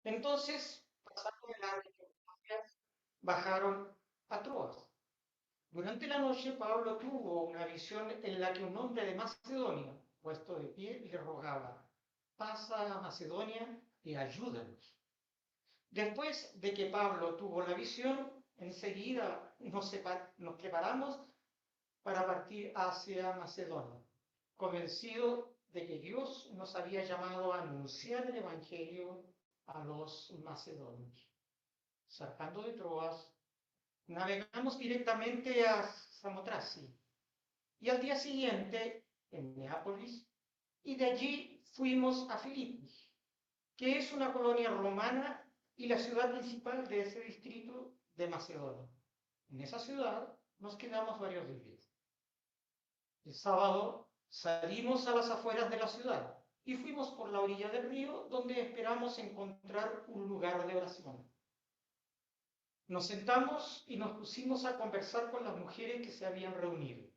Entonces, pasando de largo, bajaron a Troas. Durante la noche, Pablo tuvo una visión en la que un hombre de Macedonia, puesto de pie, le rogaba: pasa a Macedonia y ayúdanos. Después de que Pablo tuvo la visión, enseguida nos preparamos para partir hacia Macedonia, convencido de que Dios nos había llamado a anunciar el Evangelio a los macedonios. Zarpando de Troas, navegamos directamente a Samotracia y al día siguiente en Neápolis, y de allí fuimos a Filipos, que es una colonia romana y la ciudad principal de ese distrito de Macedonia. En esa ciudad nos quedamos varios días. El sábado salimos a las afueras de la ciudad y fuimos por la orilla del río, donde esperamos encontrar un lugar de oración. Nos sentamos y nos pusimos a conversar con las mujeres que se habían reunido.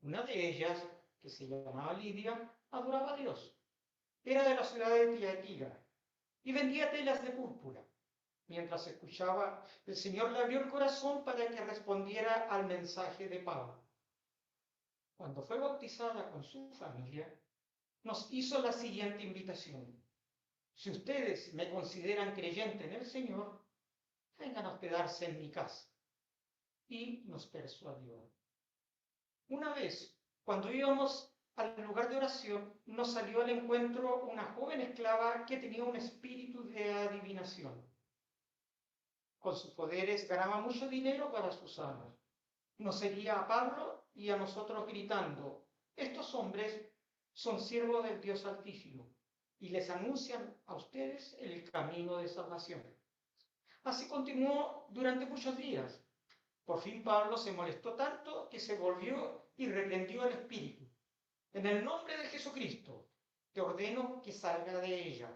Una de ellas, que se llamaba Lidia, adoraba a Dios. Era de la ciudad de Tiatira y vendía telas de púrpura. Mientras escuchaba, el Señor le abrió el corazón para que respondiera al mensaje de Pablo. Cuando fue bautizada con su familia, nos hizo la siguiente invitación: si ustedes me consideran creyente en el Señor, vengan a hospedarse en mi casa. Y nos persuadió. Una vez, cuando íbamos al lugar de oración, nos salió al encuentro una joven esclava que tenía un espíritu de adivinación. Con sus poderes ganaba mucho dinero para sus amos. Nos seguía a Pablo y a nosotros gritando: estos hombres son siervos del Dios Altísimo y les anuncian a ustedes el camino de salvación. Así continuó durante muchos días. Por fin Pablo se molestó tanto que se volvió y reprendió al espíritu: en el nombre de Jesucristo, te ordeno que salga de ella.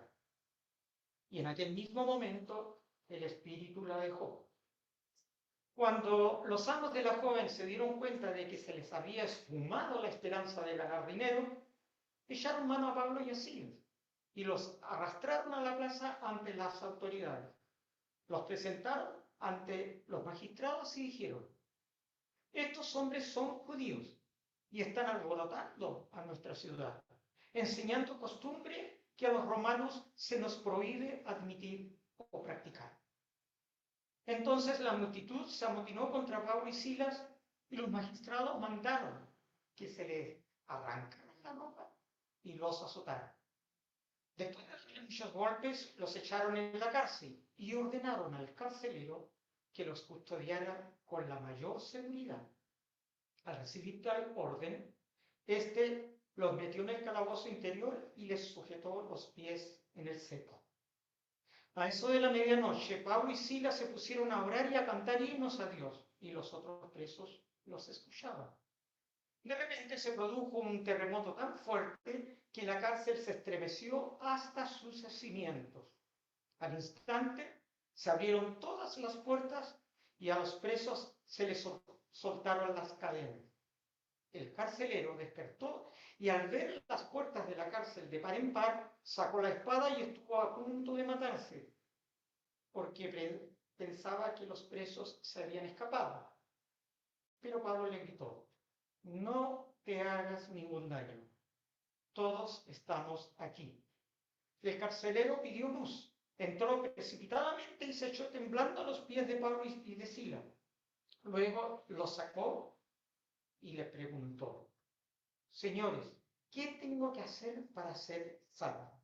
Y en aquel mismo momento el espíritu la dejó. Cuando los amos de la joven se dieron cuenta de que se les había esfumado la esperanza de ganar dinero, echaron mano a Pablo y a Silas y los arrastraron a la plaza ante las autoridades. Los presentaron ante los magistrados y dijeron: estos hombres son judíos y están alborotando a nuestra ciudad, enseñando costumbre que a los romanos se nos prohíbe admitir o practicar. Entonces la multitud se amotinó contra Pablo y Silas, y los magistrados mandaron que se les arrancaran la ropa y los azotaran. Después de darles muchos golpes, los echaron en la cárcel y ordenaron al carcelero que los custodiara con la mayor seguridad. Al recibir tal orden, éste los metió en el calabozo interior y les sujetó los pies en el cepo. A eso de la medianoche, Pablo y Silas se pusieron a orar y a cantar himnos a Dios, y los otros presos los escuchaban. De repente se produjo un terremoto tan fuerte que la cárcel se estremeció hasta sus cimientos. Al instante se abrieron todas las puertas y a los presos se les soltaron las cadenas. El carcelero despertó y al ver las puertas de la cárcel de par en par, sacó la espada y estuvo a punto de matarse, porque pensaba que los presos se habían escapado. Pero Pablo le gritó: no te hagas ningún daño, todos estamos aquí. El carcelero pidió luz, entró precipitadamente y se echó temblando a los pies de Pablo y de Silas. Luego los sacó y le preguntó: señores, ¿qué tengo que hacer para ser salvo?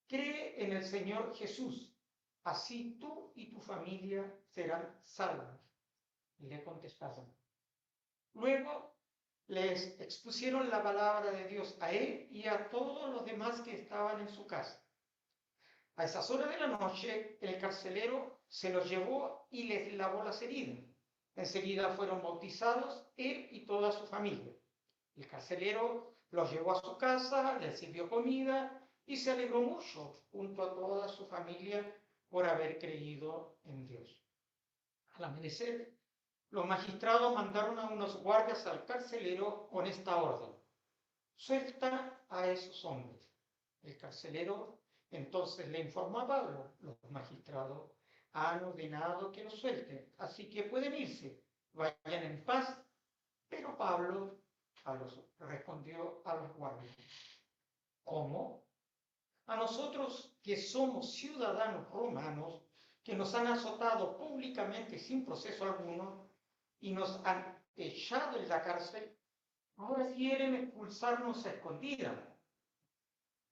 Cree en el Señor Jesús, así tú y tu familia serán salvos. Y le contestaron. Luego les expusieron la palabra de Dios a él y a todos los demás que estaban en su casa. A esas horas de la noche, el carcelero se los llevó y les lavó las heridas. Enseguida fueron bautizados él y toda su familia. El carcelero los llevó a su casa, les sirvió comida y se alegró mucho junto a toda su familia por haber creído en Dios. Al amanecer, los magistrados mandaron a unos guardias al carcelero con esta orden: suelta a esos hombres. El carcelero Entonces le informó a Pablo: los magistrados han ordenado que los suelten, así que pueden irse, vayan en paz. Pero Pablo respondió a los guardias: ¿cómo? A nosotros, que somos ciudadanos romanos, que nos han azotado públicamente sin proceso alguno y nos han echado en la cárcel, ahora quieren expulsarnos a escondidas.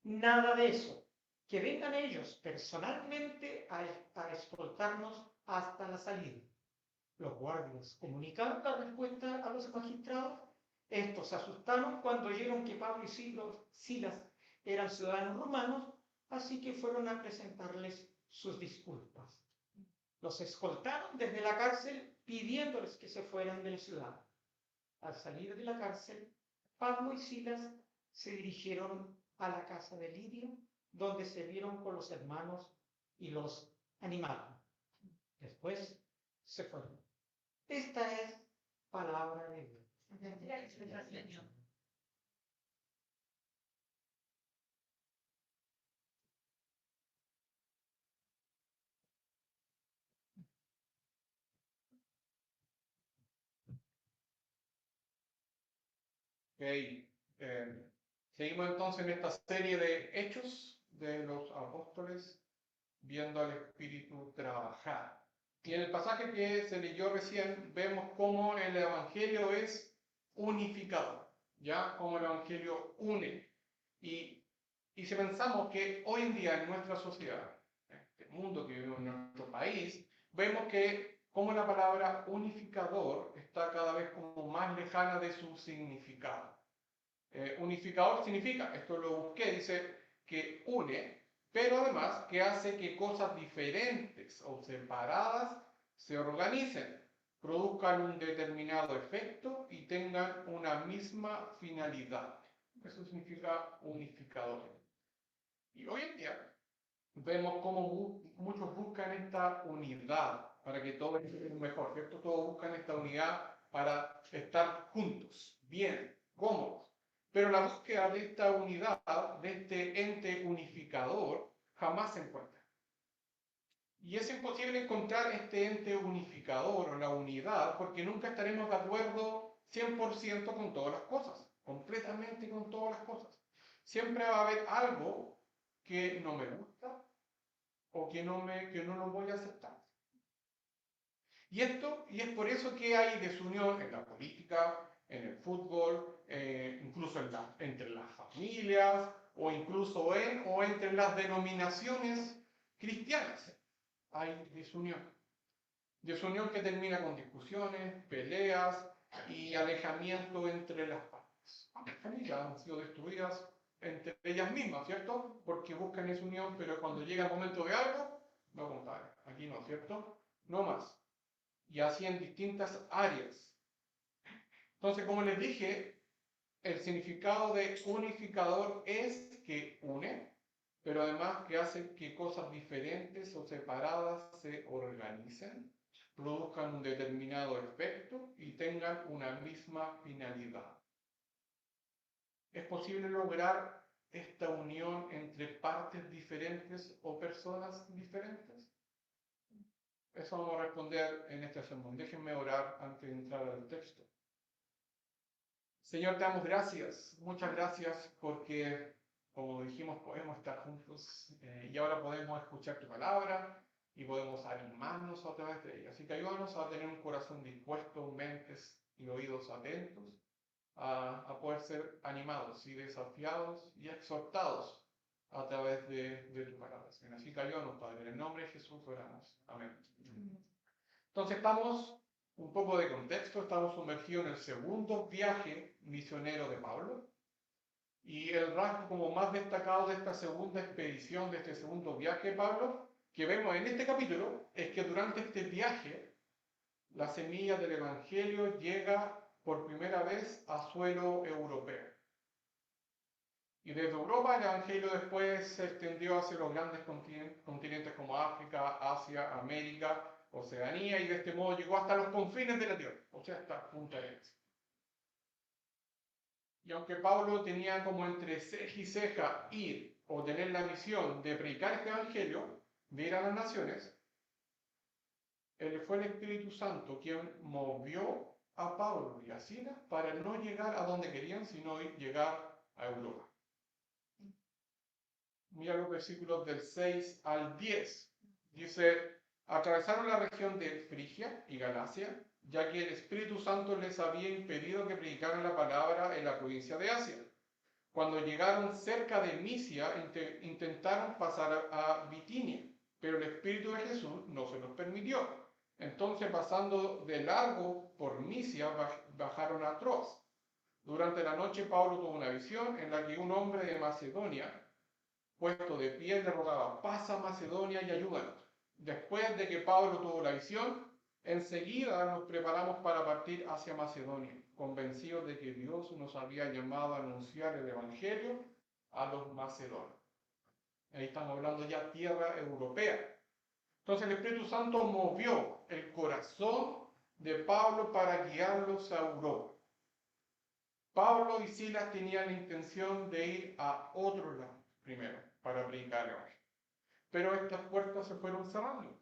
Nada de eso. Que vengan ellos personalmente a escoltarnos hasta la salida. Los guardias comunicaron la respuesta a los magistrados. Estos se asustaron cuando oyeron que Pablo y Silas eran ciudadanos romanos, así que fueron a presentarles sus disculpas. Los escoltaron desde la cárcel pidiéndoles que se fueran de la ciudad. Al salir de la cárcel, Pablo y Silas se dirigieron a la casa de Lidia, donde se vieron con los hermanos y los animaron. Después se fueron. Esta es palabra de Dios. Ok, seguimos entonces en esta serie de hechos de los apóstoles, viendo al Espíritu trabajar. Y en el pasaje que se leyó recién, vemos cómo el Evangelio es unificador, ¿ya? Cómo el Evangelio une. Y si pensamos que hoy en día en nuestra sociedad, en este mundo que vivimos en nuestro país, vemos que como la palabra unificador está cada vez como más lejana de su significado. Unificador significa, esto lo busqué, dice que une, pero además que hace que cosas diferentes o separadas se organicen, produzcan un determinado efecto y tengan una misma finalidad. Eso significa unificador. Y hoy en día vemos cómo muchos buscan esta unidad para que todo esté mejor, ¿cierto? Todos buscan esta unidad para estar juntos, bien, cómodos. Pero la búsqueda de esta unidad, de este ente unificador, jamás se encuentra. Y es imposible encontrar este ente unificador o la unidad porque nunca estaremos de acuerdo 100% con todas las cosas, completamente con todas las cosas. Siempre va a haber algo que no me gusta o que no lo voy a aceptar. Y es por eso que hay desunión en la política, en el fútbol, incluso entre las familias, o incluso o entre las denominaciones cristianas. Hay desunión. Desunión que termina con discusiones, peleas y alejamiento entre las partes. Las familias han sido destruidas entre ellas mismas, ¿cierto? Porque buscan esa unión, pero cuando llega el momento de algo, no contar. Aquí no, ¿cierto? No más. Y así en distintas áreas. Entonces, como les dije, el significado de unificador es que une, pero además que hace que cosas diferentes o separadas se organicen, produzcan un determinado efecto y tengan una misma finalidad. ¿Es posible lograr esta unión entre partes diferentes o personas diferentes? Eso vamos a responder en este sermón. Déjenme orar antes de entrar al texto. Señor, te damos gracias, muchas gracias porque, como dijimos, podemos estar juntos y ahora podemos escuchar tu palabra y podemos animarnos a través de ella. Así que ayúdanos a tener un corazón dispuesto, mentes y oídos atentos a poder ser animados y desafiados y exhortados a través de tu palabra. Así que ayúdanos, Padre. En el nombre de Jesús oramos. Amén. Entonces estamos, un poco de contexto, estamos sumergidos en el segundo viaje misionero de Pablo. Y el rasgo como más destacado de esta segunda expedición, de este segundo viaje de Pablo, que vemos en este capítulo, es que durante este viaje, la semilla del Evangelio llega por primera vez a suelo europeo. Y desde Europa el Evangelio después se extendió hacia los grandes continentes como África, Asia, América, Oceanía, y de este modo llegó hasta los confines de la tierra, o sea, hasta Punta Arenas. Y aunque Pablo tenía como entre ceja y ceja ir o tener la misión de predicar este evangelio, de ir a las naciones, fue el Espíritu Santo quien movió a Pablo y a Silas para no llegar a donde querían, sino llegar a Europa. Mira los versículos del 6 al 10. Dice, atravesaron la región de Frigia y Galacia, ya que el Espíritu Santo les había impedido que predicaran la palabra en la provincia de Asia. Cuando llegaron cerca de Misia, intentaron pasar a Bitinia, pero el Espíritu de Jesús no se los permitió. Entonces, pasando de largo por Misia, bajaron a Troas. Durante la noche, Pablo tuvo una visión en la que un hombre de Macedonia, puesto de pie, le rogaba, pasa a Macedonia y ayúdanos. Después de que Pablo tuvo la visión, enseguida nos preparamos para partir hacia Macedonia, convencidos de que Dios nos había llamado a anunciar el Evangelio a los macedonios. Ahí estamos hablando ya tierra europea. Entonces el Espíritu Santo movió el corazón de Pablo para guiarlos a Europa. Pablo y Silas tenían la intención de ir a otro lado primero para predicar el Evangelio. Pero estas puertas se fueron cerrando.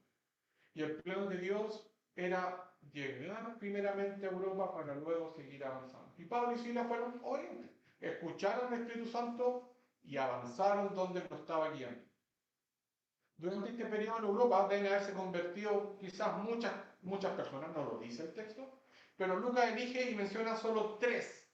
Y el plan de Dios era llegar primeramente a Europa para luego seguir avanzando. Y Pablo y Silas fueron obedientes, escucharon al Espíritu Santo y avanzaron donde lo estaba guiando. Durante este periodo en Europa deben haberse convertido quizás muchas personas, no lo dice el texto, pero Lucas elige y menciona solo 3.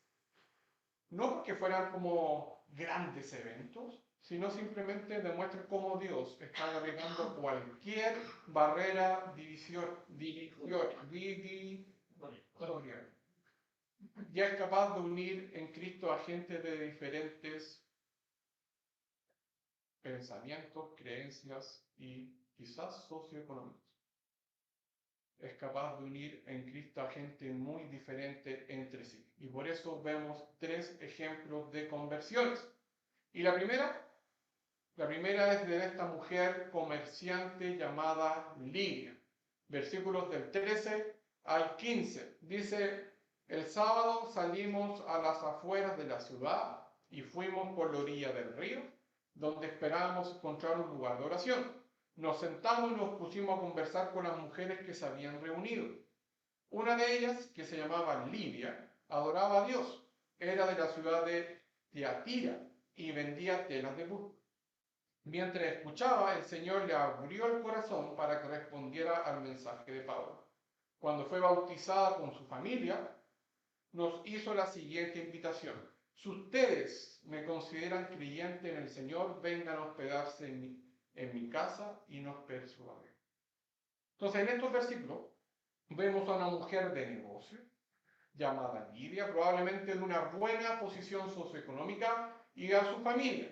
No porque fueran como grandes eventos, sino simplemente demuestra cómo Dios está derribando cualquier barrera divisoria. Ya es capaz de unir en Cristo a gente de diferentes pensamientos, creencias y quizás socioeconómicos. Es capaz de unir en Cristo a gente muy diferente entre sí. Y por eso vemos 3 ejemplos de conversiones. Y la primera es de esta mujer comerciante llamada Lidia. Versículos del 13 al 15. Dice, el sábado salimos a las afueras de la ciudad y fuimos por la orilla del río, donde esperábamos encontrar un lugar de oración. Nos sentamos y nos pusimos a conversar con las mujeres que se habían reunido. Una de ellas, que se llamaba Lidia, adoraba a Dios. Era de la ciudad de Tiatira y vendía telas de púrpura. Mientras escuchaba, el Señor le abrió el corazón para que respondiera al mensaje de Pablo. Cuando fue bautizada con su familia, nos hizo la siguiente invitación. Si ustedes me consideran creyente en el Señor, vengan a hospedarse en mi casa y nos persuaden. Entonces, en estos versículos, vemos a una mujer de negocio llamada Lidia, probablemente de una buena posición socioeconómica, y a su familia.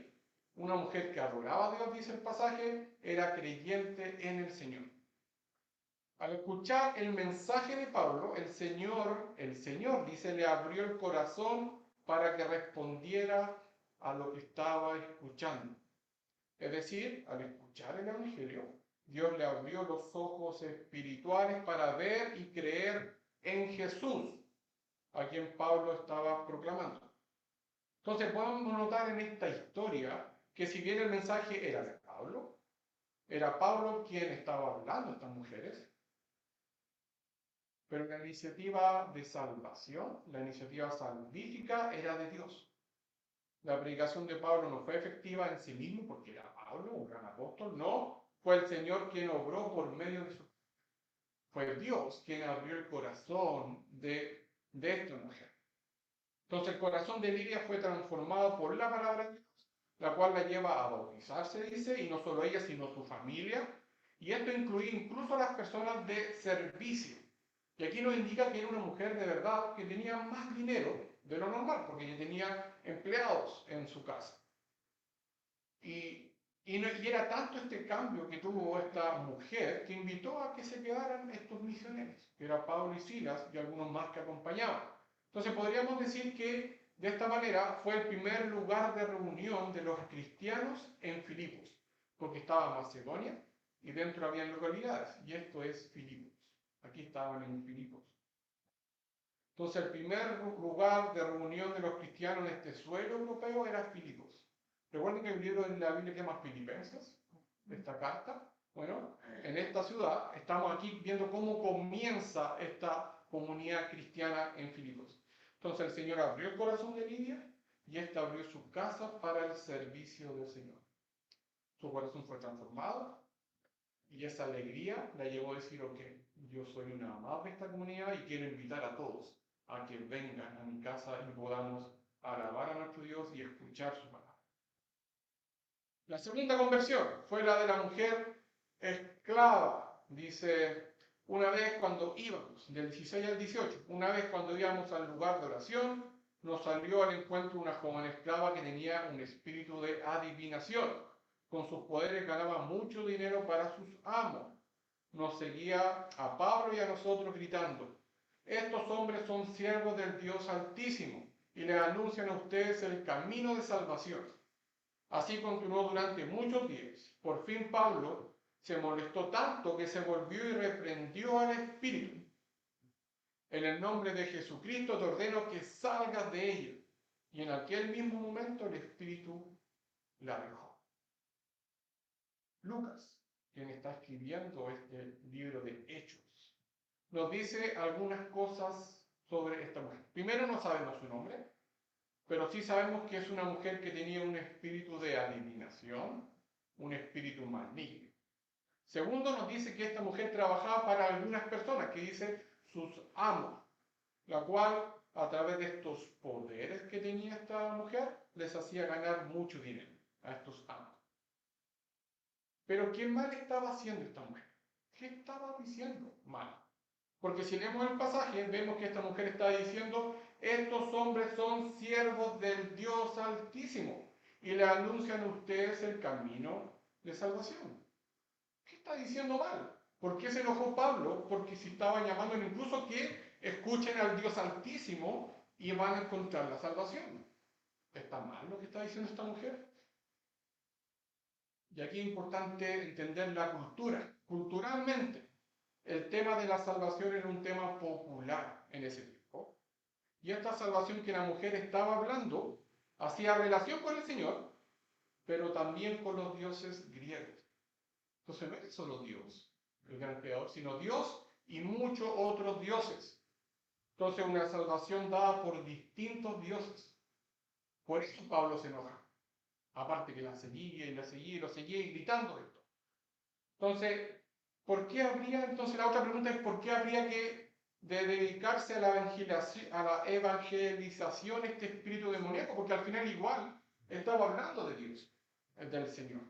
Una mujer que adoraba a Dios, dice el pasaje, era creyente en el Señor. Al escuchar el mensaje de Pablo, el Señor, dice, le abrió el corazón para que respondiera a lo que estaba escuchando. Es decir, al escuchar el Evangelio, Dios le abrió los ojos espirituales para ver y creer en Jesús, a quien Pablo estaba proclamando. Entonces podemos notar en esta historia que si bien el mensaje era de Pablo, era Pablo quien estaba hablando a estas mujeres, pero la iniciativa de salvación, la iniciativa salvífica era de Dios. La predicación de Pablo no fue efectiva en sí mismo porque era Pablo, un gran apóstol, no, fue el Señor quien obró por medio de su... Fue Dios quien abrió el corazón de esta mujer. Entonces el corazón de Lidia fue transformado por la palabra de Dios, la cual la lleva a bautizarse, dice, y no solo ella, sino su familia. Y esto incluye incluso a las personas de servicio. Y aquí nos indica que era una mujer de verdad que tenía más dinero de lo normal, porque ella tenía empleados en su casa. Y era tanto este cambio que tuvo esta mujer que invitó a que se quedaran estos misioneros, que era Pablo y Silas y algunos más que acompañaban. Entonces podríamos decir que de esta manera fue el primer lugar de reunión de los cristianos en Filipos, porque estaba Macedonia y dentro habían localidades, y esto es Filipos. Aquí estaban en Filipos. Entonces el primer lugar de reunión de los cristianos en este suelo europeo era Filipos. Recuerden que el libro de la Biblia que llama Filipenses, esta carta. Bueno, en esta ciudad estamos aquí viendo cómo comienza esta comunidad cristiana en Filipos. Entonces el Señor abrió el corazón de Lidia y ésta abrió su casa para el servicio del Señor. Su corazón fue transformado y esa alegría la llevó a decir, ok, yo soy una amada de esta comunidad y quiero invitar a todos a que vengan a mi casa y podamos alabar a nuestro Dios y escuchar su palabra. La segunda conversión fue la de la mujer esclava. Dice, una vez cuando íbamos, del 16 al 18, una vez cuando íbamos al lugar de oración, nos salió al encuentro una joven esclava que tenía un espíritu de adivinación. Con sus poderes ganaba mucho dinero para sus amos. Nos seguía a Pablo y a nosotros gritando, estos hombres son siervos del Dios Altísimo y les anuncian a ustedes el camino de salvación. Así continuó durante muchos días. Por fin Pablo se molestó tanto que se volvió y reprendió al espíritu. En el nombre de Jesucristo te ordeno que salgas de ella. Y en aquel mismo momento el espíritu la dejó. Lucas, quien está escribiendo este libro de Hechos, nos dice algunas cosas sobre esta mujer. Primero, no sabemos su nombre, pero sí sabemos que es una mujer que tenía un espíritu de adivinación, un espíritu maligno. Segundo, nos dice que esta mujer trabajaba para algunas personas, que dice sus amos, la cual a través de estos poderes que tenía esta mujer les hacía ganar mucho dinero a estos amos. Pero ¿qué mal estaba haciendo esta mujer? ¿Qué estaba diciendo mal? Porque si leemos el pasaje, vemos que esta mujer está diciendo, estos hombres son siervos del Dios Altísimo y le anuncian a ustedes el camino de salvación. ¿Qué está diciendo mal? ¿Por qué se enojó Pablo? Porque si estaban llamando incluso que escuchen al Dios Altísimo y van a encontrar la salvación. ¿Está mal lo que está diciendo esta mujer? Y aquí es importante entender la cultura. Culturalmente, el tema de la salvación era un tema popular en ese tiempo. Y esta salvación que la mujer estaba hablando hacía relación con el Señor, pero también con los dioses griegos. Entonces no es solo Dios, el gran creador, sino Dios y muchos otros dioses. Entonces una salvación dada por distintos dioses. Por eso Pablo se enoja. Aparte que la seguía y la seguía y lo seguía y gritando esto. Entonces, ¿por qué habría, entonces la otra pregunta es, ¿por qué habría que dedicarse a la evangelización este espíritu demoníaco? Porque al final igual estaba hablando de Dios, del Señor.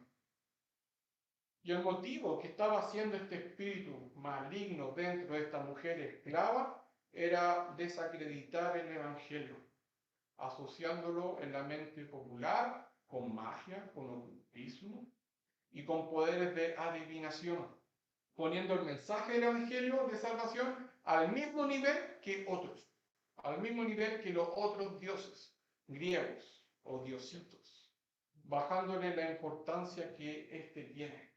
Y el motivo que estaba haciendo este espíritu maligno dentro de esta mujer esclava era desacreditar el Evangelio, asociándolo en la mente popular con magia, con ocultismo y con poderes de adivinación, poniendo el mensaje del Evangelio de salvación al mismo nivel que otros, al mismo nivel que los otros dioses griegos o diositos, bajándole la importancia que éste tiene.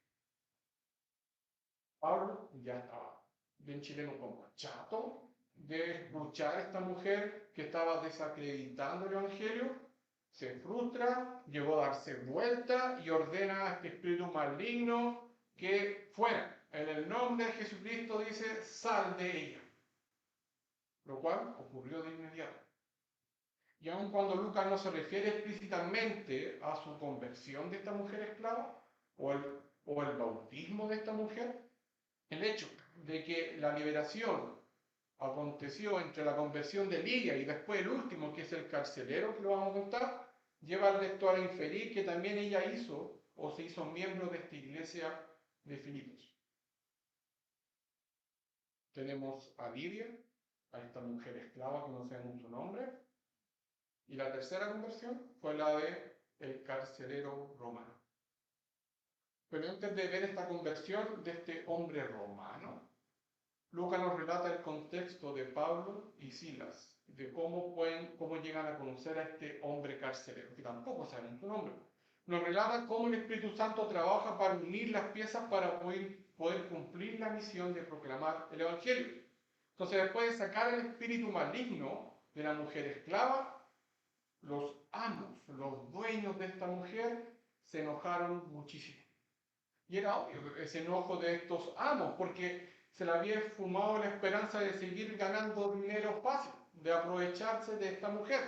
Pablo ya estaba, bien chileno, como chato de escuchar a esta mujer que estaba desacreditando el Evangelio, se frustra, llegó a darse vuelta y ordena a este espíritu maligno que fuera. En el nombre de Jesucristo dice, sal de ella. Lo cual ocurrió de inmediato. Y aun cuando Lucas no se refiere explícitamente a su conversión de esta mujer esclava o el bautismo de esta mujer, el hecho de que la liberación aconteció entre la conversión de Lidia y después el último, que es el carcelero, que lo vamos a contar, lleva al lector a inferir que también ella hizo o se hizo miembro de esta iglesia de Filipos. Tenemos a Lidia, a esta mujer esclava que no sabemos su nombre, y la tercera conversión fue la de el carcelero romano. Pero antes de ver esta conversión de este hombre romano, Lucas nos relata el contexto de Pablo y Silas, de cómo llegan a conocer a este hombre carcelero, que tampoco saben su nombre. Nos relata cómo el Espíritu Santo trabaja para unir las piezas para poder cumplir la misión de proclamar el Evangelio. Entonces, después de sacar el espíritu maligno de la mujer esclava, los amos, los dueños de esta mujer, se enojaron muchísimo. Y era obvio ese enojo de estos amos, porque se le había fumado la esperanza de seguir ganando dinero fácil, de aprovecharse de esta mujer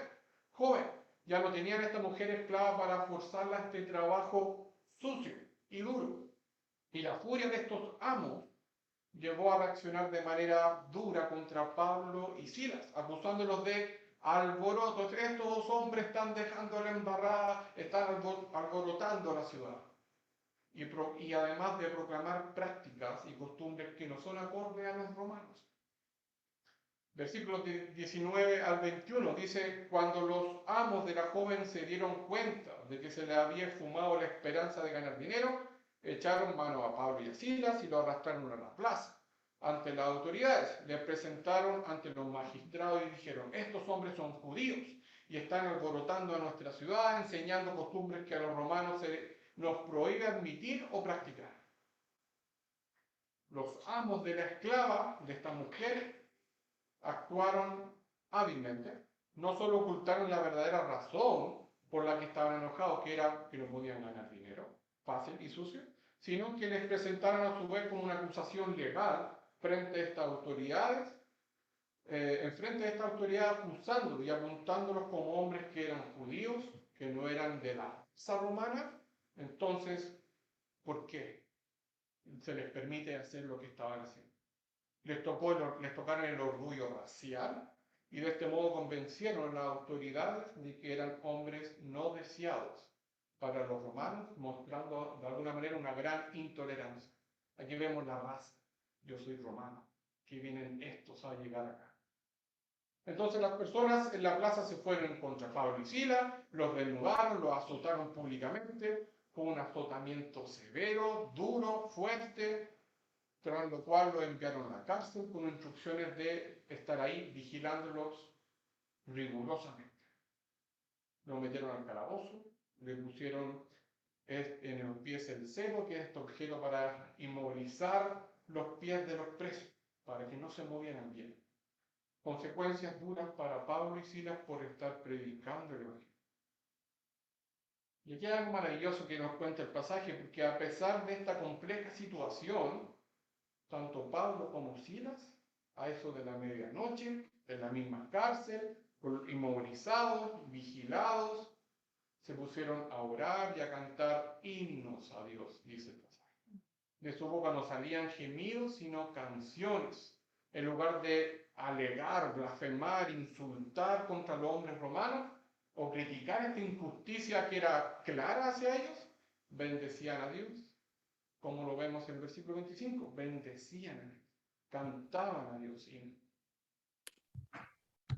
joven. Ya no tenían a esta mujer esclava para forzarla a este trabajo sucio y duro. Y la furia de estos amos llevó a reaccionar de manera dura contra Pablo y Silas, acusándolos de alborotos. Estos dos hombres están dejando la embarrada, están alborotando la ciudad. Y además de proclamar prácticas y costumbres que no son acordes a los romanos. Versículos 19 al 21 dice, cuando los amos de la joven se dieron cuenta de que se le había esfumado la esperanza de ganar dinero, echaron mano a Pablo y a Silas y lo arrastraron a la plaza. Ante las autoridades, le presentaron ante los magistrados y dijeron, estos hombres son judíos y están alborotando a nuestra ciudad, enseñando costumbres que a los romanos nos prohíbe admitir o practicar. Los amos de la esclava, de esta mujer, actuaron hábilmente. No solo ocultaron la verdadera razón por la que estaban enojados, que era que no podían ganar dinero, fácil y sucio, sino que les presentaron a su vez como una acusación legal frente a estas autoridades, enfrente de esta autoridad acusándolos y apuntándolos como hombres que eran judíos, que no eran de la raza romana. Entonces, ¿por qué se les permite hacer lo que estaban haciendo? Les tocaron el orgullo racial y de este modo convencieron a las autoridades de que eran hombres no deseados para los romanos, mostrando de alguna manera una gran intolerancia. Aquí vemos la raza. Yo soy romano. ¿Qué vienen estos a llegar acá? Entonces las personas en la plaza se fueron contra Pablo y Silas, los desnudaron, los azotaron públicamente, con un azotamiento severo, duro, fuerte, tras lo cual los enviaron a la cárcel con instrucciones de estar ahí vigilándolos rigurosamente. Lo metieron al calabozo, le pusieron en los pies el cebo, que es este objeto para inmovilizar los pies de los presos, para que no se movieran bien. Consecuencias duras para Pablo y Silas por estar predicando el Evangelio. Y aquí hay algo maravilloso que nos cuenta el pasaje, porque a pesar de esta compleja situación, tanto Pablo como Silas, a eso de la medianoche, en la misma cárcel, inmovilizados, vigilados, se pusieron a orar y a cantar himnos a Dios, dice el pasaje. De su boca no salían gemidos, sino canciones. En lugar de alegar, blasfemar, insultar contra los hombres romanos o criticar esta injusticia que era clara hacia ellos, bendecían a Dios. Como lo vemos en el versículo 25, bendecían a Dios, cantaban a Dios.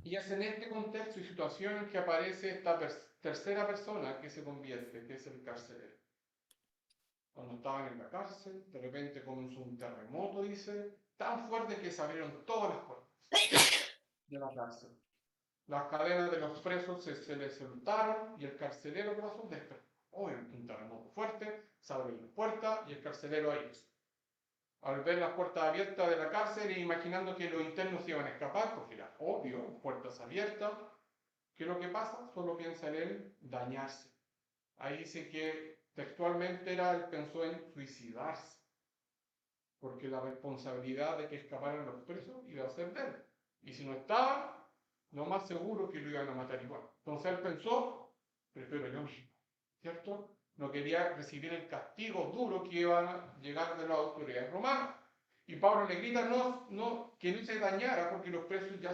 Y es en este contexto y situación que aparece esta tercera persona que se convierte, que es el carcelero. Cuando estaban en la cárcel, de repente comenzó un terremoto, dice, tan fuerte que se abrieron todas las puertas de la cárcel. Las cadenas de los presos se les soltaron y el carcelero, ¿qué pasó? Despertó. Obviamente, un terremoto fuerte, se abrió la puerta y el carcelero ahí. Al ver las puertas abiertas de la cárcel e imaginando que los internos iban a escapar, porque era obvio, puertas abiertas, ¿qué es lo que pasa? Solo piensa en él dañarse. Ahí dice que textualmente él pensó en suicidarse, porque la responsabilidad de que escaparan los presos iba a ser de él. Y si no estaban, lo más seguro que lo iban a matar igual. Entonces él pensó, prefiero yo mismo, ¿cierto? No quería recibir el castigo duro que iban a llegar de las autoridades romanas. Y Pablo le grita que no se dañara porque los presos ya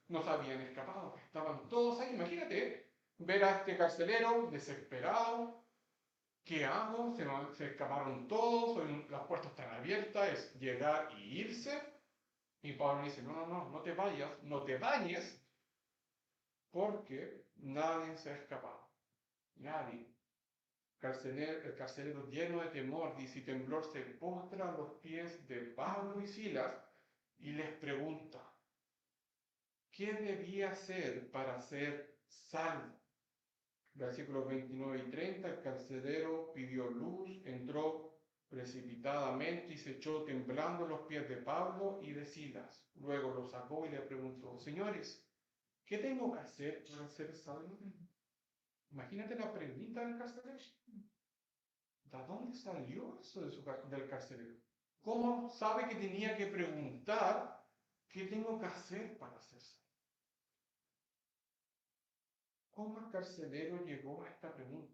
no se habían escapado, estaban todos ahí. Imagínate ver a este carcelero desesperado. ¿Qué hago? Se escaparon todos, las puertas están abiertas, es llegar y irse. Y Pablo dice, no te vayas, no te dañes, porque nadie se ha escapado. Nadie. El carcelero lleno de temor, dice, y temblor se postra a los pies de Pablo y Silas y les pregunta, ¿qué debía hacer para ser salvo? Versículos 29 y 30, el carcelero pidió luz, entró precipitadamente y se echó temblando los pies de Pablo y de Silas. Luego los sacó y le preguntó, señores, ¿Qué tengo que hacer para ser salvo? Imagínate la pregunta del carcelero. ¿De dónde salió eso del carcelero? ¿Cómo sabe que tenía que preguntar qué tengo que hacer para ser salvo? ¿Cómo el carcelero llegó a esta pregunta?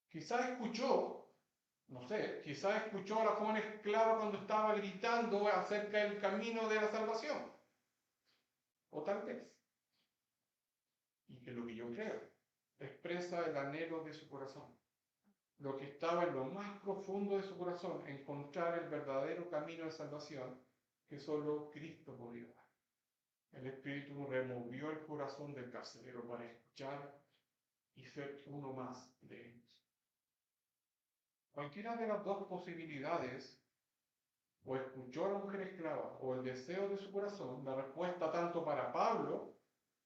Quizás escuchó, no sé, quizás escuchó a la joven esclava cuando estaba gritando acerca del camino de la salvación. O tal vez, y que lo que yo creo, expresa el anhelo de su corazón. Lo que estaba en lo más profundo de su corazón, encontrar el verdadero camino de salvación que solo Cristo podía dar. El Espíritu removió el corazón del carcelero para escuchar y ser uno más de ellos. Cualquiera de las dos posibilidades, o escuchó a la mujer esclava o el deseo de su corazón, la respuesta tanto para Pablo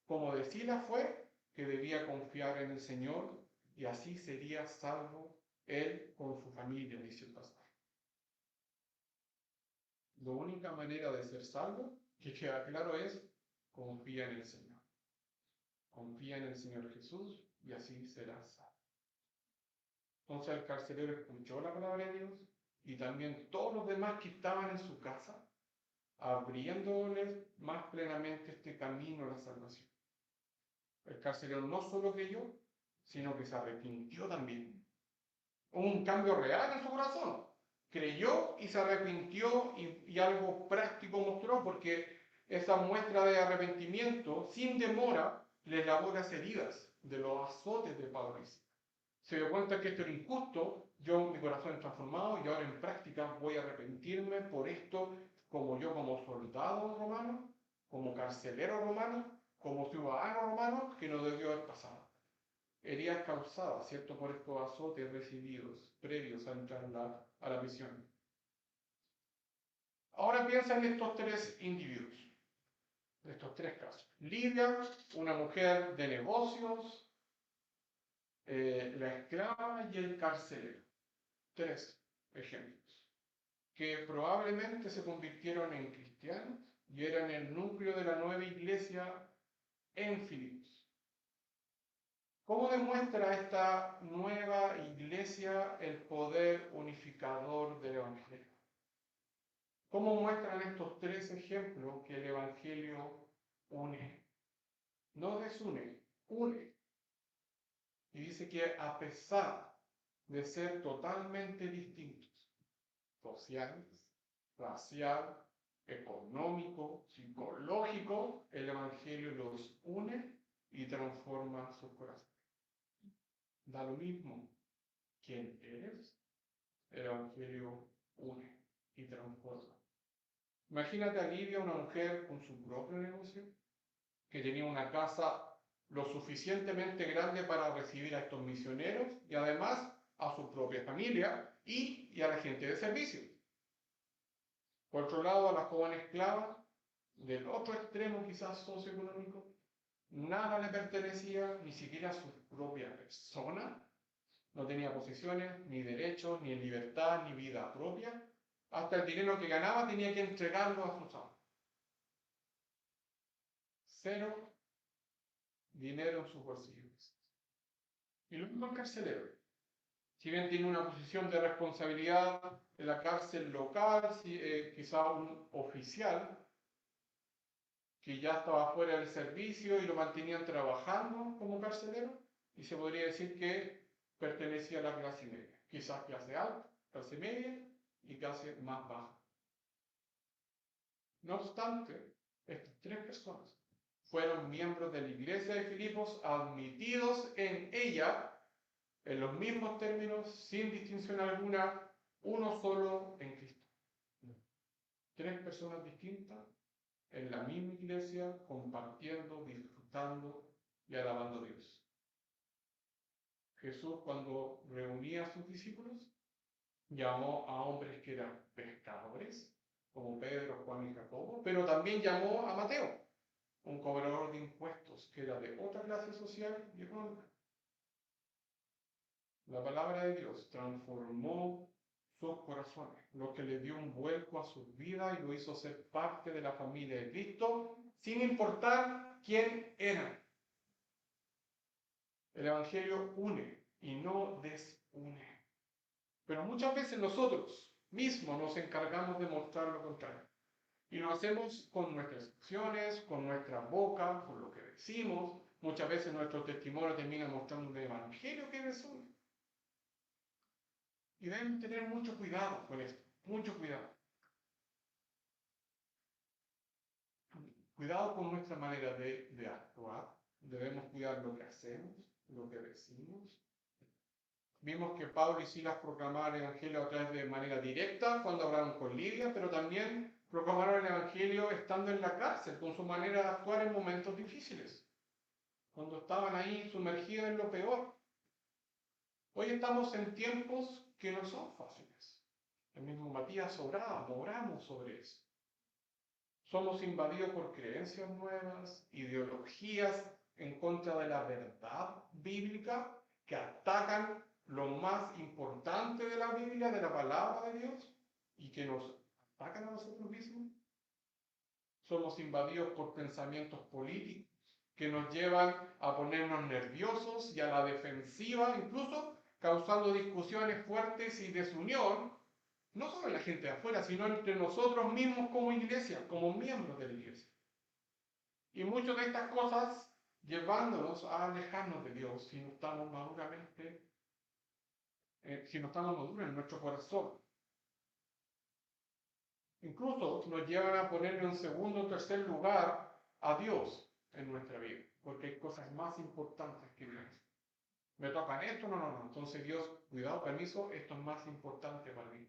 como de Silas fue que debía confiar en el Señor y así sería salvo él con su familia, dice el pasaje. La única manera de ser salvo, que queda claro, es confía en el Señor. Confía en el Señor Jesús y así serás salvo. Entonces el carcelero escuchó la palabra de Dios y también todos los demás que estaban en su casa, abriéndoles más plenamente este camino a la salvación. El carcelero no solo creyó, sino que se arrepintió también. Hubo un cambio real en su corazón. Creyó y se arrepintió y algo práctico mostró, porque esa muestra de arrepentimiento, sin demora, le lavó las heridas de los azotes de Pablo. Se dio cuenta que esto era injusto, mi corazón es transformado y ahora en práctica voy a arrepentirme por esto, como soldado romano, como carcelero romano, como ciudadano romano, que no debió haber pasado. Heridas causadas, ¿cierto?, por estos azotes recibidos previos a entrar a la prisión. Ahora piensa en estos tres individuos, de estos tres casos. Lidia, una mujer de negocios, la esclava y el carcelero. Tres ejemplos, que probablemente se convirtieron en cristianos y eran el núcleo de la nueva iglesia en Filipos. ¿Cómo demuestra esta nueva iglesia el poder unificador del Evangelio? ¿Cómo muestran estos tres ejemplos que el Evangelio une? No desune, une. Y dice que a pesar de ser totalmente distintos, sociales, racial, económico, psicológico, el Evangelio los une y transforma sus corazones. Da lo mismo quién eres, el Evangelio une y transforma. Imagínate a Lidia, una mujer con su propio negocio, que tenía una casa lo suficientemente grande para recibir a estos misioneros y además a su propia familia y a la gente de servicio. Por otro lado, a la joven esclava, del otro extremo quizás socioeconómico, nada le pertenecía, ni siquiera a su propia persona. No tenía posesiones, ni derechos, ni libertad, ni vida propia. Hasta el dinero que ganaba tenía que entregarlo a sus amos. Cero dinero en sus bolsillos. Y lo mismo el carcelero. Si bien tiene una posición de responsabilidad en la cárcel local, quizá un oficial que ya estaba fuera del servicio y lo mantenían trabajando como carcelero, y se podría decir que pertenecía a la clase media, quizás clase alta, clase media y clase más baja. No obstante, estas tres personas fueron miembros de la iglesia de Filipos, admitidos en ella, en los mismos términos, sin distinción alguna, uno solo en Cristo. Tres personas distintas en la misma iglesia, compartiendo, disfrutando y alabando a Dios. Jesús, cuando reunía a sus discípulos, llamó a hombres que eran pescadores, como Pedro, Juan y Jacobo, pero también llamó a Mateo, un cobrador de impuestos que era de otra clase social y económica. La palabra de Dios transformó sus corazones, lo que le dio un vuelco a su vida y lo hizo ser parte de la familia de Cristo, sin importar quién era. El Evangelio une y no desune. Pero muchas veces nosotros mismos nos encargamos de mostrar lo contrario. Y lo hacemos con nuestras acciones, con nuestra boca, con lo que decimos. Muchas veces nuestro testimonio termina mostrando un evangelio que desune. Y deben tener mucho cuidado con esto, mucho cuidado. Cuidado con nuestra manera de actuar. Debemos cuidar lo que hacemos, lo que decimos. Vimos que Pablo y Silas proclamaron el evangelio a través de manera directa cuando hablaron con Lidia, pero también proclamaron el evangelio estando en la cárcel, con su manera de actuar en momentos difíciles, cuando estaban ahí sumergidos en lo peor. Hoy estamos en tiempos que no son fáciles. El mismo Matías oramos sobre eso. Somos invadidos por creencias nuevas, ideologías en contra de la verdad bíblica que atacan lo más importante de la Biblia, de la palabra de Dios, y que nos atacan a nosotros mismos. Somos invadidos por pensamientos políticos que nos llevan a ponernos nerviosos y a la defensiva, incluso causando discusiones fuertes y desunión, no solo en la gente de afuera, sino entre nosotros mismos como iglesia, como miembros de la iglesia. Y muchas de estas cosas llevándonos a alejarnos de Dios si no estamos maduramente, si no estamos maduros en nuestro corazón. Incluso nos llevan a poner en segundo o tercer lugar a Dios en nuestra vida, porque hay cosas más importantes que Dios. ¿Me tocan esto? No. Entonces Dios, cuidado, permiso, esto es más importante para mí.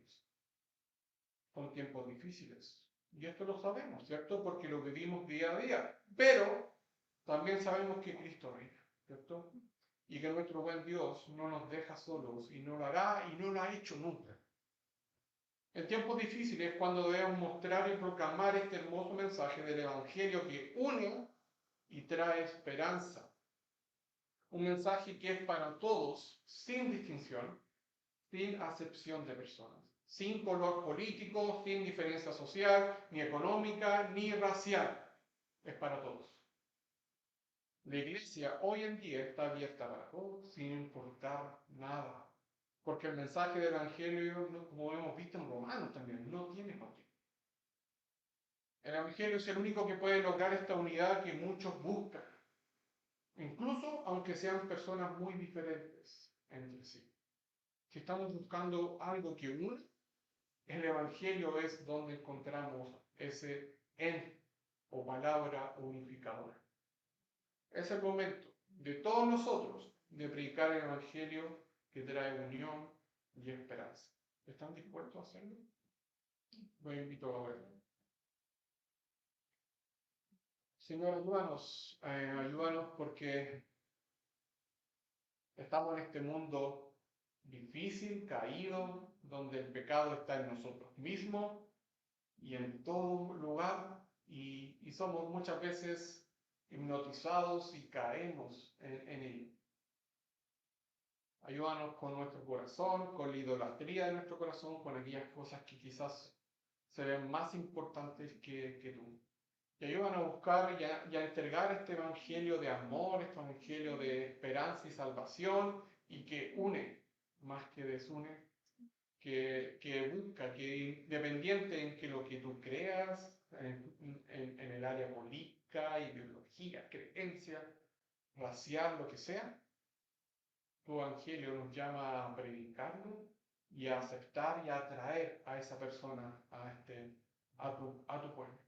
Son tiempos difíciles. Y esto lo sabemos, ¿cierto? Porque lo vivimos día a día. Pero también sabemos que Cristo reina, ¿cierto? Y que nuestro buen Dios no nos deja solos y no lo hará y no lo ha hecho nunca. En tiempos difíciles es cuando debemos mostrar y proclamar este hermoso mensaje del Evangelio que une y trae esperanza. Un mensaje que es para todos, sin distinción, sin acepción de personas, sin color político, sin diferencia social, ni económica, ni racial. Es para todos. La iglesia hoy en día está abierta para todos, sin importar nada. Porque el mensaje del Evangelio, como hemos visto en Romanos también, no tiene partido. El Evangelio es el único que puede lograr esta unidad que muchos buscan, incluso aunque sean personas muy diferentes entre sí. Si estamos buscando algo que une, el Evangelio es donde encontramos ese en o palabra unificadora. Es el momento de todos nosotros de predicar el Evangelio que trae unión y esperanza. ¿Están dispuestos a hacerlo? Los invito a verlo. Señor, ayúdanos porque estamos en este mundo difícil, caído, donde el pecado está en nosotros mismos y en todo lugar, y somos muchas veces hipnotizados y caemos en ello. Ayúdanos con nuestro corazón, con la idolatría de nuestro corazón, con aquellas cosas que quizás se ven más importantes que tú. Y ayúdanos a buscar y a entregar este evangelio de amor, este evangelio de esperanza y salvación, y que une más que desune, que busca, que independiente en que lo que tú creas, en el área política, ideología, creencia, racial, lo que sea, tu evangelio nos llama a predicarlo y a aceptar y a atraer a esa persona a tu pueblo.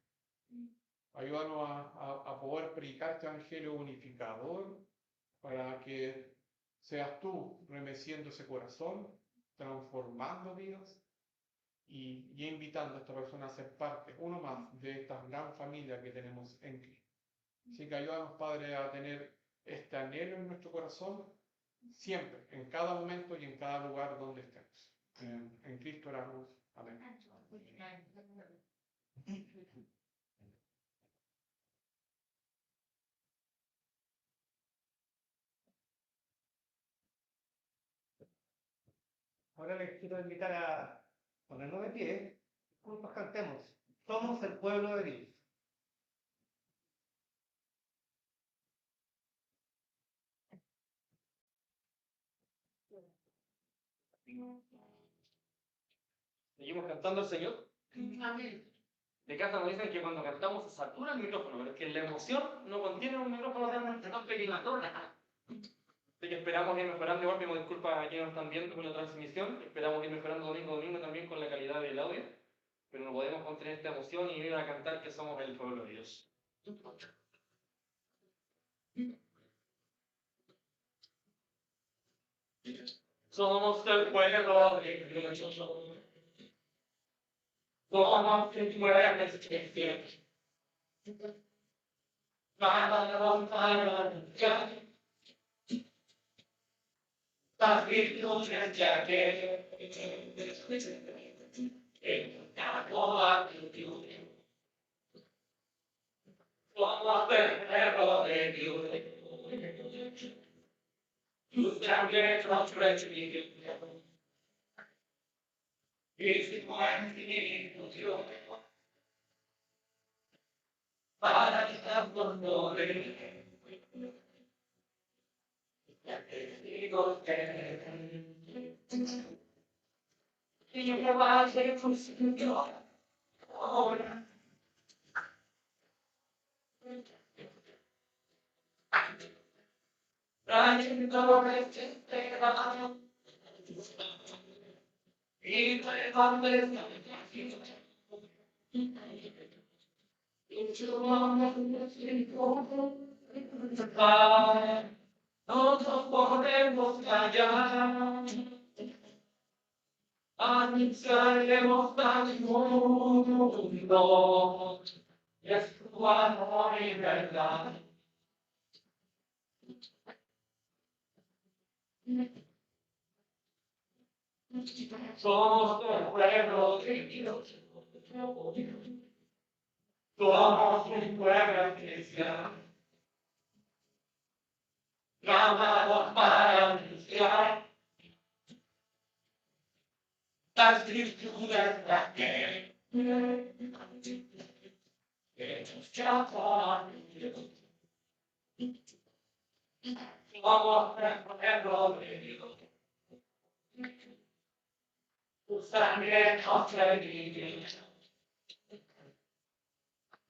Ayúdanos a poder predicar este evangelio unificador para que seas tú remeciendo ese corazón, transformando vidas y invitando a esta persona a ser parte, uno más, de esta gran familia que tenemos en Cristo. Así que ayúdanos, Padre, a tener este anhelo en nuestro corazón siempre, en cada momento y en cada lugar donde estemos. En Cristo oramos. Amén. Ahora les quiero invitar a pie. Disculpas, cantemos. Somos el pueblo de Dios. Seguimos cantando al Señor. Amén. De casa nos dicen que cuando cantamos se satura el micrófono, pero es que la emoción no contiene un micrófono tan pequeño. Así que esperamos ir mejorando. Igual pedimos disculpas a quienes nos están viendo con la transmisión. Esperamos ir mejorando domingo a domingo también con la calidad del audio. Pero no podemos contener esta emoción y ir a cantar que somos el pueblo de Dios. Somos el pueblo de Dios. Somos el pueblo de Dios. Vamos para anunciar las virtudes de aquel que sacó a tu Dios. Somos el pueblo de Dios. Tú también nos recibes. Y si mueres Dios, para que te perdone. Testigos y yo me vaya tu Señor ahora. Trayendo desesperado y levantando y tu amor no podemos callar. Anunciaremos al mundo es tu amor y verdad. Somos el pueblo de Dios. Somos un pueblo cristiano. Llamados para anunciar las virtudes de aquel que nos llamó a Dios. Somos el pueblo de Dios. Tu sangre nos redime.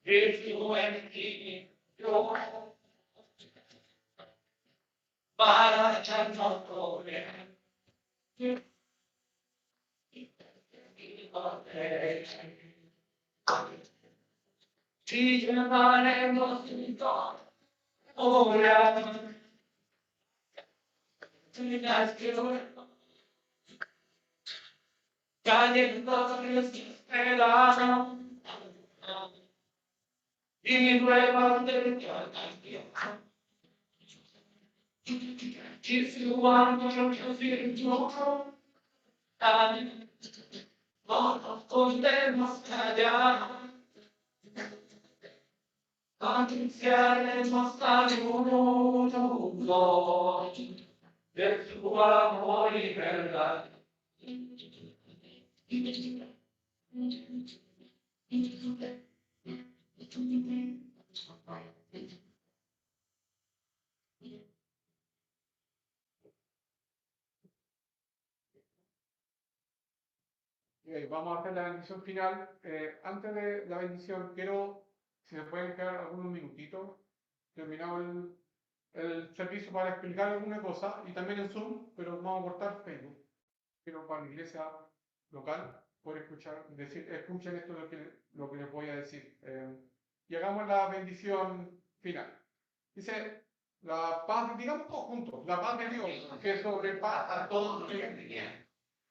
Y tu espíritu para echarnos poder. Y llevaremos un don, ahora, cayendo desesperado, y nuevas de cada y su amor nos virtuó, no nos podemos callar. Anunciaremos al mundo de su amor y verdad. Vamos a hacer la bendición final. Antes de la bendición, quiero, si me pueden quedar algunos minutitos, terminado el servicio para explicar alguna cosa, y también en Zoom, pero vamos a cortar Facebook. Quiero para la iglesia local poder escuchar, escuchen esto lo que les voy a decir. Y hagamos la bendición final. Dice, la paz, digamos todos juntos, la paz de Dios, que sobrepasa todo entendimiento,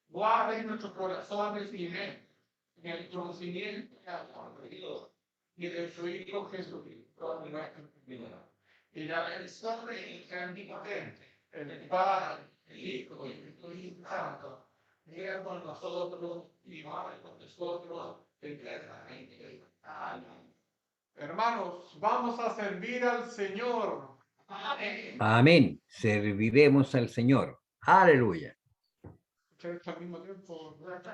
guarde nuestros corazones y mentes en el conocimiento y amor de Dios y de su Hijo Jesucristo, nuestro Señor. Y la bendición del Omnipotente, el Padre, el Hijo y el Espíritu Santo, llegue con nosotros y mora con nosotros eternamente. Amén. Hermanos, vamos a servir al Señor. Amén. Amén. Serviremos al Señor. Aleluya. Ustedes al mismo tiempo.